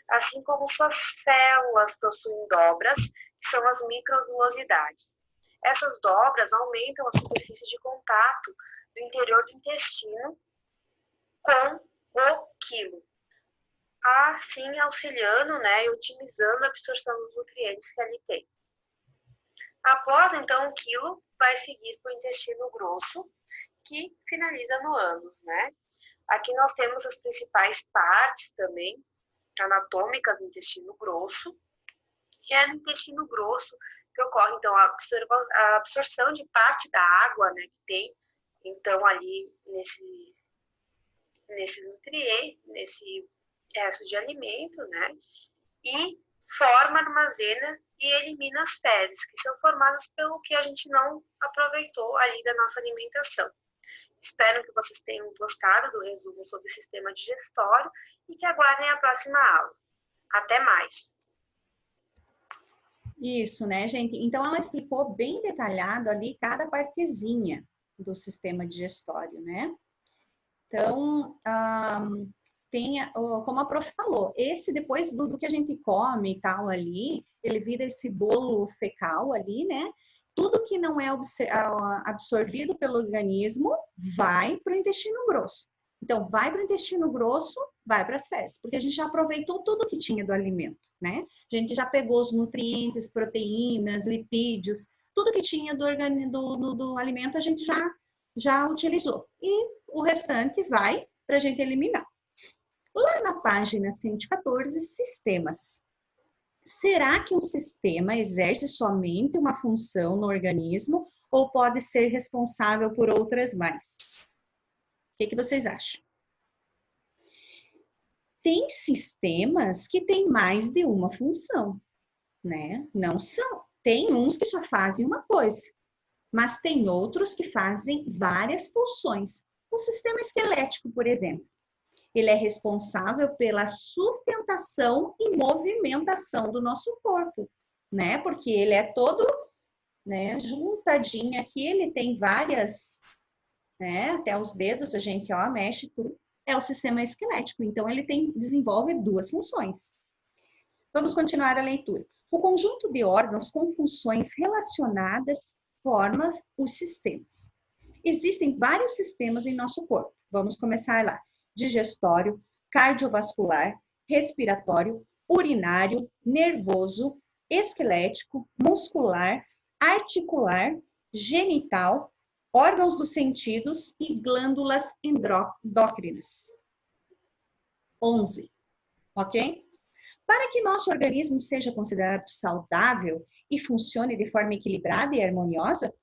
Assim como suas células possuem dobras, que são as microvilosidades. Essas dobras aumentam a superfície de contato do interior do intestino com o quilo, assim auxiliando, e otimizando a absorção dos nutrientes que ali tem. Após, então, o quilo vai seguir para o intestino grosso, que finaliza no ânus, Aqui nós temos as principais partes também anatômicas do intestino grosso, e é no intestino grosso que ocorre, então, a absorção de parte da água, que tem, então, ali nesse nutriente, nesse resto de alimento, e forma, armazena e elimina as fezes, que são formadas pelo que a gente não aproveitou ali da nossa alimentação. Espero que vocês tenham gostado do resumo sobre o sistema digestório e que aguardem a próxima aula. Até mais! Isso, gente? Então, ela explicou bem detalhado ali cada partezinha do sistema digestório, Então, como a prof falou, esse depois do que a gente come e tal ali, ele vira esse bolo fecal ali, Tudo que não é absorvido pelo organismo vai para o intestino grosso. Então, vai para o intestino grosso, vai para as fezes, porque a gente já aproveitou tudo que tinha do alimento, A gente já pegou os nutrientes, proteínas, lipídios, tudo que tinha do alimento a gente já utilizou. E o restante vai para a gente eliminar. Lá na página 114, sistemas. Será que um sistema exerce somente uma função no organismo ou pode ser responsável por outras mais? O que vocês acham? Tem sistemas que têm mais de uma função, Não são. Tem uns que só fazem uma coisa, mas tem outros que fazem várias funções. O sistema esquelético, por exemplo. Ele é responsável pela sustentação e movimentação do nosso corpo, Porque ele é todo, juntadinho aqui, ele tem várias, até os dedos a gente, mexe tudo. É o sistema esquelético, então ele desenvolve duas funções. Vamos continuar a leitura. O conjunto de órgãos com funções relacionadas forma os sistemas. Existem vários sistemas em nosso corpo. Vamos começar lá. Digestório, cardiovascular, respiratório, urinário, nervoso, esquelético, muscular, articular, genital, órgãos dos sentidos e glândulas endócrinas. 11, ok? Para que nosso organismo seja considerado saudável e funcione de forma equilibrada e harmoniosa,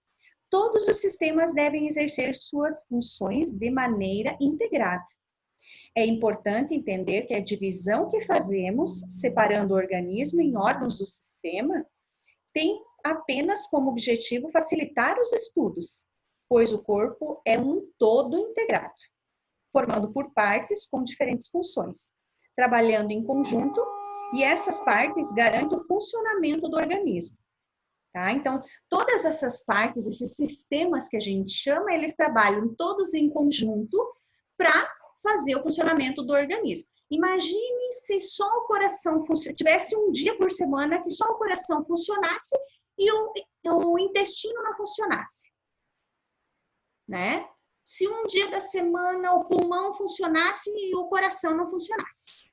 todos os sistemas devem exercer suas funções de maneira integrada. É importante entender que a divisão que fazemos, separando o organismo em órgãos do sistema, tem apenas como objetivo facilitar os estudos, pois o corpo é um todo integrado, formando por partes com diferentes funções, trabalhando em conjunto, e essas partes garantem o funcionamento do organismo. Então, todas essas partes, esses sistemas que a gente chama, eles trabalham todos em conjunto para fazer o funcionamento do organismo. Imagine se só o coração tivesse um dia por semana que só o coração funcionasse e o intestino não funcionasse, Se um dia da semana o pulmão funcionasse e o coração não funcionasse.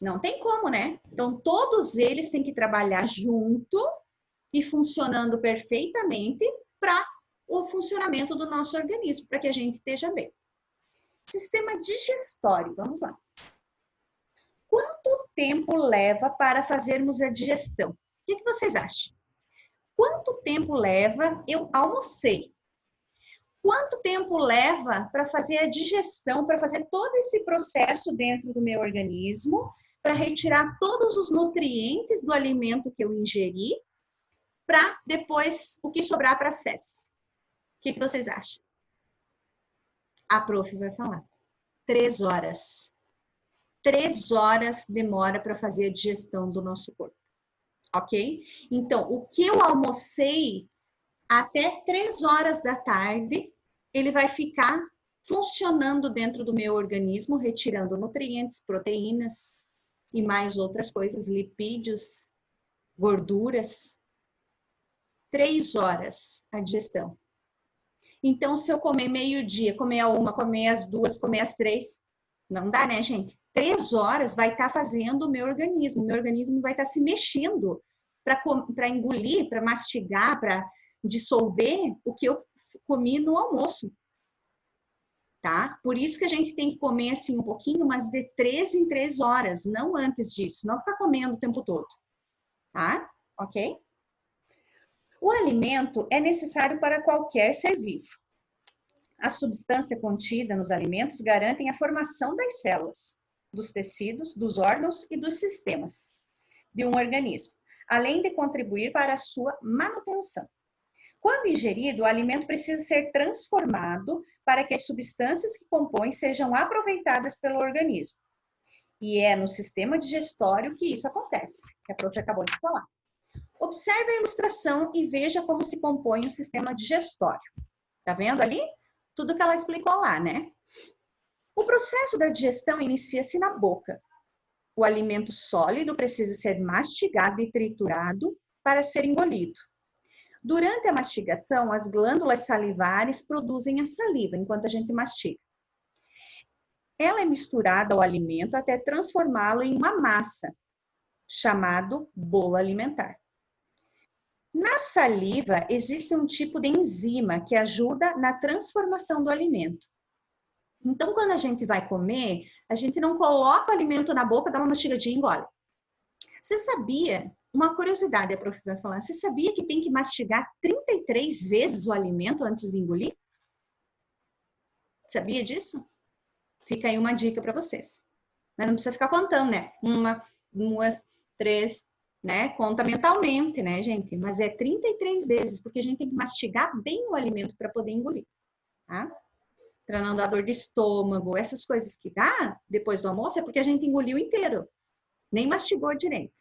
Não tem como, Então, todos eles têm que trabalhar junto e funcionando perfeitamente para o funcionamento do nosso organismo, para que a gente esteja bem. Sistema digestório, vamos lá. Quanto tempo leva para fazermos a digestão? O que vocês acham? Quanto tempo leva? Eu almocei. Quanto tempo leva para fazer a digestão, para fazer todo esse processo dentro do meu organismo, para retirar todos os nutrientes do alimento que eu ingeri, para depois o que sobrar para as fezes? O que vocês acham? A prof vai falar. 3 horas. 3 horas demora para fazer a digestão do nosso corpo. Ok? Então, o que eu almocei até 3 horas da tarde, ele vai ficar funcionando dentro do meu organismo, retirando nutrientes, proteínas e mais outras coisas, lipídios, gorduras. 3 horas a digestão. Então, se eu comer meio-dia, comer a 1, comer às 2, comer às 3, não dá, né, gente? 3 horas vai estar fazendo o meu organismo vai estar se mexendo para engolir, para mastigar, para dissolver o que eu comi no almoço, tá? Por isso que a gente tem que comer assim um pouquinho, mas de 3 em 3 horas, não antes disso, não ficar comendo o tempo todo, tá? Ok? O alimento é necessário para qualquer ser vivo. A substância contida nos alimentos garantem a formação das células, dos tecidos, dos órgãos e dos sistemas de um organismo, além de contribuir para a sua manutenção. Quando ingerido, o alimento precisa ser transformado para que as substâncias que compõem sejam aproveitadas pelo organismo. E é no sistema digestório que isso acontece, que a prof acabou de falar. Observe a ilustração e veja como se compõe o sistema digestório. Tá vendo ali? Tudo que ela explicou lá, né? O processo da digestão inicia-se na boca. O alimento sólido precisa ser mastigado e triturado para ser engolido. Durante a mastigação, as glândulas salivares produzem a saliva enquanto a gente mastiga. Ela é misturada ao alimento até transformá-lo em uma massa, chamado bolo alimentar. Na saliva, existe um tipo de enzima que ajuda na transformação do alimento. Então, quando a gente vai comer, a gente não coloca o alimento na boca, dá uma mastigadinha e engole. Você sabia, uma curiosidade, a prof vai falar, você sabia que tem que mastigar 33 vezes o alimento antes de engolir? Sabia disso? Fica aí uma dica para vocês. Mas não precisa ficar contando, né? 1, 2, 3, né? Conta mentalmente, né, gente? Mas é 33 vezes, porque a gente tem que mastigar bem o alimento para poder engolir, tá? Para não dar dor de estômago, essas coisas que dá depois do almoço, é porque a gente engoliu inteiro, nem mastigou direito.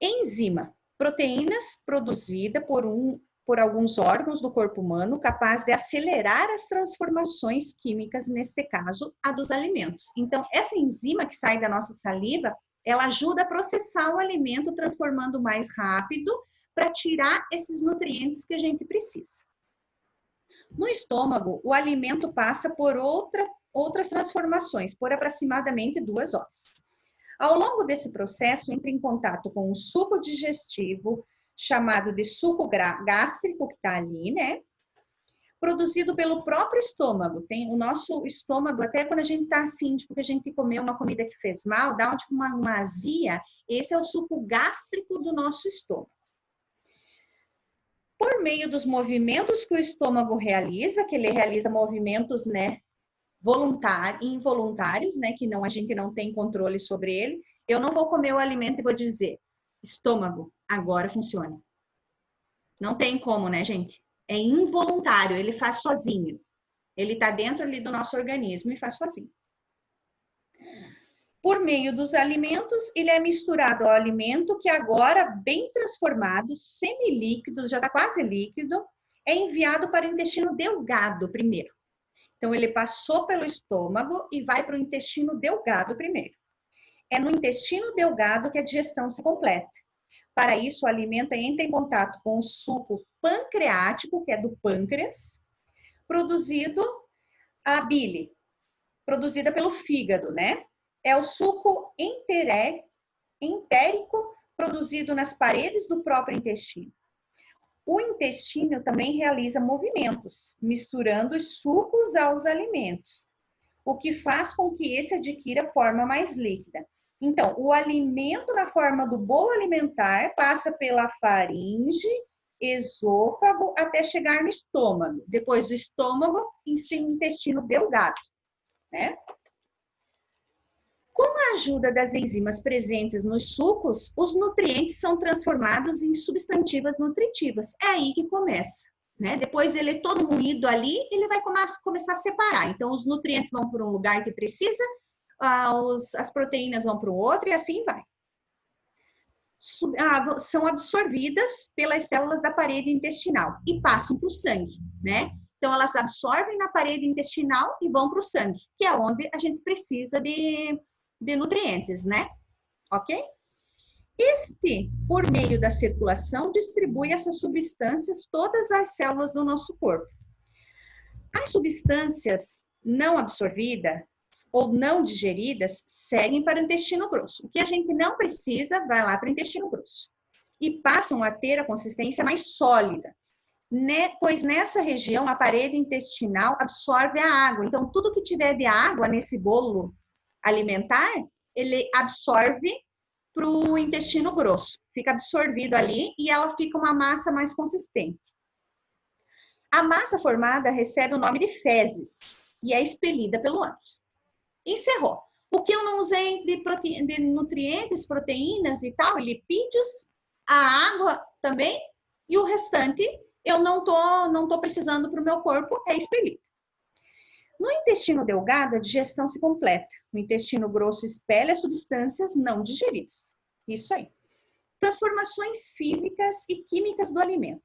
Enzima, proteínas produzidas por alguns órgãos do corpo humano, capaz de acelerar as transformações químicas, neste caso, a dos alimentos. Então, essa enzima que sai da nossa saliva, ela ajuda a processar o alimento, transformando mais rápido, para tirar esses nutrientes que a gente precisa. No estômago, o alimento passa por outras transformações, por aproximadamente 2 horas. Ao longo desse processo, entra em contato com o suco digestivo, chamado de suco gástrico, que está ali, né? Produzido pelo próprio estômago. Tem o nosso estômago, até quando a gente está assim, tipo, que a gente comeu uma comida que fez mal, dá tipo uma azia, esse é o suco gástrico do nosso estômago. Por meio dos movimentos que o estômago realiza, que ele realiza movimentos, né, involuntários, né, que a gente não tem controle sobre ele. Eu não vou comer o alimento e vou dizer, estômago, agora funciona. Não tem como, né, gente? É involuntário, ele faz sozinho. Ele está dentro ali do nosso organismo e faz sozinho. Por meio dos alimentos, ele é misturado ao alimento que agora, bem transformado, semilíquido, já está quase líquido, é enviado para o intestino delgado primeiro. Então, ele passou pelo estômago e vai para o intestino delgado primeiro. É no intestino delgado que a digestão se completa. Para isso, o alimento entra em contato com o suco pancreático, que é do pâncreas, produzido a bile, produzida pelo fígado, né? É o suco entérico produzido nas paredes do próprio intestino. O intestino também realiza movimentos, misturando os sucos aos alimentos, o que faz com que esse adquira forma mais líquida. Então, o alimento na forma do bolo alimentar passa pela faringe esôfago até chegar no estômago. Depois do estômago, intestino delgado, né? Com a ajuda das enzimas presentes nos sucos, os nutrientes são transformados em substantivas nutritivas. É aí que começa, né? Depois ele é todo moído ali, ele vai começar a separar. Então, os nutrientes vão para um lugar que precisa, as proteínas vão para o outro e assim vai. São absorvidas pelas células da parede intestinal e passam para o sangue, né? Então, elas absorvem na parede intestinal e vão para o sangue, que é onde a gente precisa de nutrientes, né? Ok? Por meio da circulação, distribui essas substâncias todas as células do nosso corpo. As substâncias não absorvidas ou não digeridas seguem para o intestino grosso. O que a gente não precisa, vai lá para o intestino grosso. E passam a ter a consistência mais sólida, né? Pois nessa região, a parede intestinal absorve a água. Então, tudo que tiver de água nesse bolo alimentar, ele absorve para o intestino grosso. Fica absorvido ali e ela fica uma massa mais consistente. A massa formada recebe o nome de fezes e é expelida pelo ânus. Encerrou. O que eu não usei de nutrientes, proteínas e tal, lipídios, a água também, e o restante eu não tô precisando para o meu corpo, é expelido. No intestino delgado, a digestão se completa. O intestino grosso expele as substâncias não digeridas. Isso aí. Transformações físicas e químicas do alimento.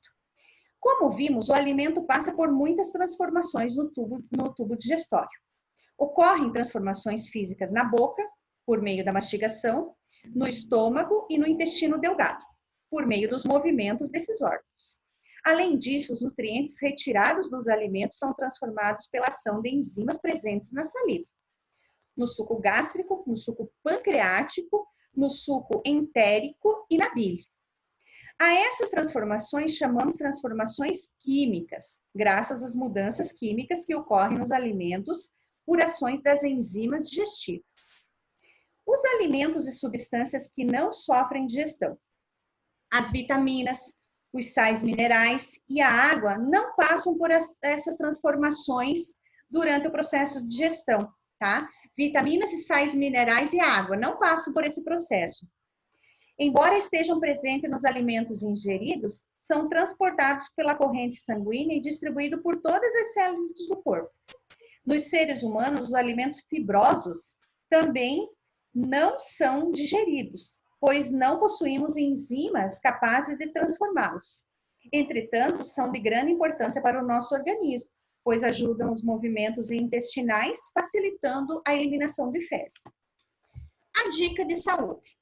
Como vimos, o alimento passa por muitas transformações no tubo digestório. Ocorrem transformações físicas na boca, por meio da mastigação, no estômago e no intestino delgado, por meio dos movimentos desses órgãos. Além disso, os nutrientes retirados dos alimentos são transformados pela ação de enzimas presentes na saliva, no suco gástrico, no suco pancreático, no suco entérico e na bile. A essas transformações chamamos transformações químicas, graças às mudanças químicas que ocorrem nos alimentos por ações das enzimas digestivas. Os alimentos e substâncias que não sofrem digestão, as vitaminas, os sais minerais e a água não passam por essas transformações durante o processo de digestão, tá? Vitaminas e sais minerais e água não passam por esse processo. Embora estejam presentes nos alimentos ingeridos, são transportados pela corrente sanguínea e distribuídos por todas as células do corpo. Nos seres humanos, os alimentos fibrosos também não são digeridos, pois não possuímos enzimas capazes de transformá-los. Entretanto, são de grande importância para o nosso organismo, pois ajudam os movimentos intestinais, facilitando a eliminação de fezes. A dica de saúde.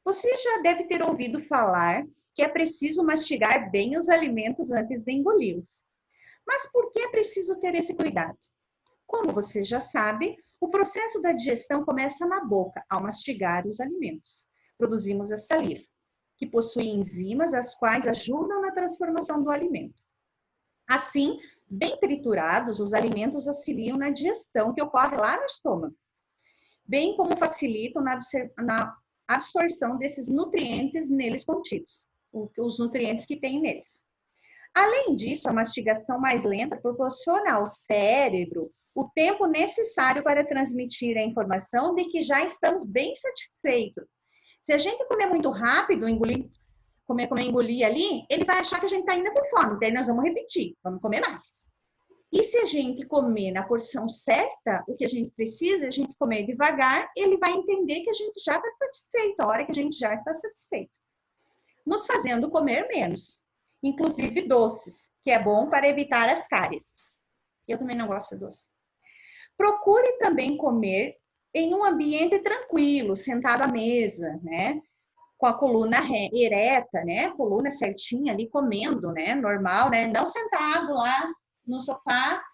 Você já deve ter ouvido falar que é preciso mastigar bem os alimentos antes de engoli-los. Mas por que é preciso ter esse cuidado? Como você já sabe, o processo da digestão começa na boca, ao mastigar os alimentos. Produzimos a saliva, que possui enzimas as quais ajudam na transformação do alimento. Assim, bem triturados, os alimentos auxiliam na digestão que ocorre lá no estômago, bem como facilitam na absorção desses nutrientes neles contidos, os nutrientes que tem neles. Além disso, a mastigação mais lenta proporciona ao cérebro o tempo necessário para transmitir a informação de que já estamos bem satisfeitos. Se a gente comer muito rápido, engolir ali, ele vai achar que a gente está ainda com fome, daí nós vamos repetir, vamos comer mais. E se a gente comer na porção certa, o que a gente precisa, a gente comer devagar, ele vai entender que a gente já está satisfeito, a hora que a gente já está satisfeito. Nos fazendo comer menos, inclusive doces, que é bom para evitar as cáries. Eu também não gosto de doce. Procure também comer em um ambiente tranquilo, sentado à mesa, né? Com a coluna ereta, né? Coluna certinha ali, comendo, né? Normal, né? Não sentado lá no sofá,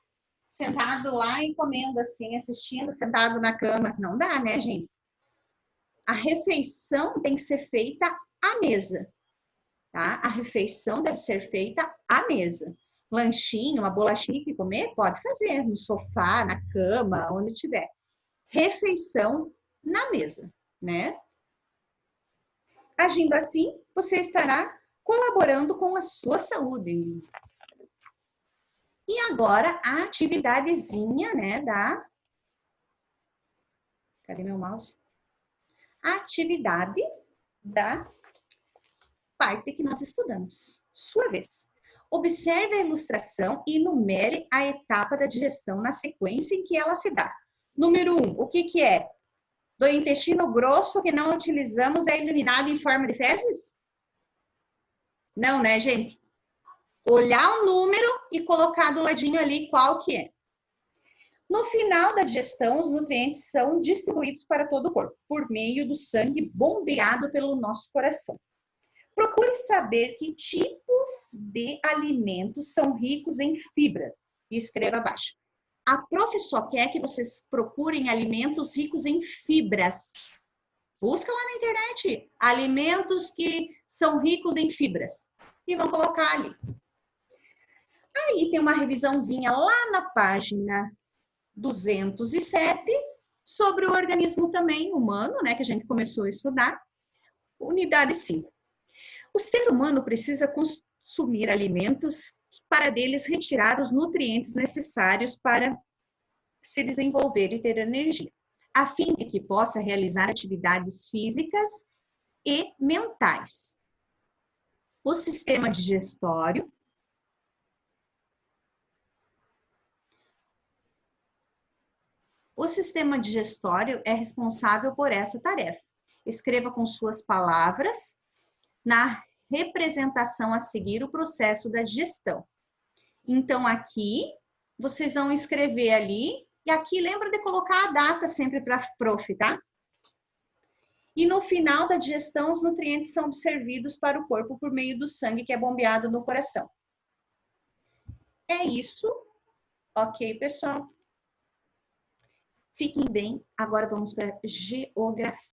sentado lá e comendo assim, assistindo, sentado na cama. Não dá, né, gente? A refeição tem que ser feita à mesa, tá? A refeição deve ser feita à mesa. Lanchinho, uma bolachinha que comer, pode fazer no sofá, na cama, onde tiver. Refeição na mesa, né? Agindo assim, você estará colaborando com a sua saúde. E agora, a atividadezinha, né, Cadê meu mouse? A atividade da parte que nós estudamos. Sua vez. Observe a ilustração e enumere a etapa da digestão na sequência em que ela se dá. Número 1, o que que é? Do intestino grosso que não utilizamos é eliminado em forma de fezes? Não, né, gente? Olhar o número e colocar do ladinho ali qual que é. No final da digestão, os nutrientes são distribuídos para todo o corpo, por meio do sangue bombeado pelo nosso coração. Procure saber que tipos de alimentos são ricos em fibra. E escreva abaixo. A prof só quer que vocês procurem alimentos ricos em fibras. Busca lá na internet alimentos que são ricos em fibras. E vão colocar ali. Aí tem uma revisãozinha lá na página 207 sobre o organismo também humano, né, que a gente começou a estudar. Unidade 5. O ser humano precisa consumir alimentos para deles retirar os nutrientes necessários para se desenvolver e ter energia, a fim de que possa realizar atividades físicas e mentais. O sistema digestório é responsável por essa tarefa. Escreva com suas palavras na representação a seguir o processo da digestão. Então, aqui, vocês vão escrever ali, e aqui lembra de colocar a data sempre para prof, tá? E no final da digestão, os nutrientes são absorvidos para o corpo por meio do sangue que é bombeado no coração. É isso. Ok, pessoal? Fiquem bem. Agora vamos para a geografia.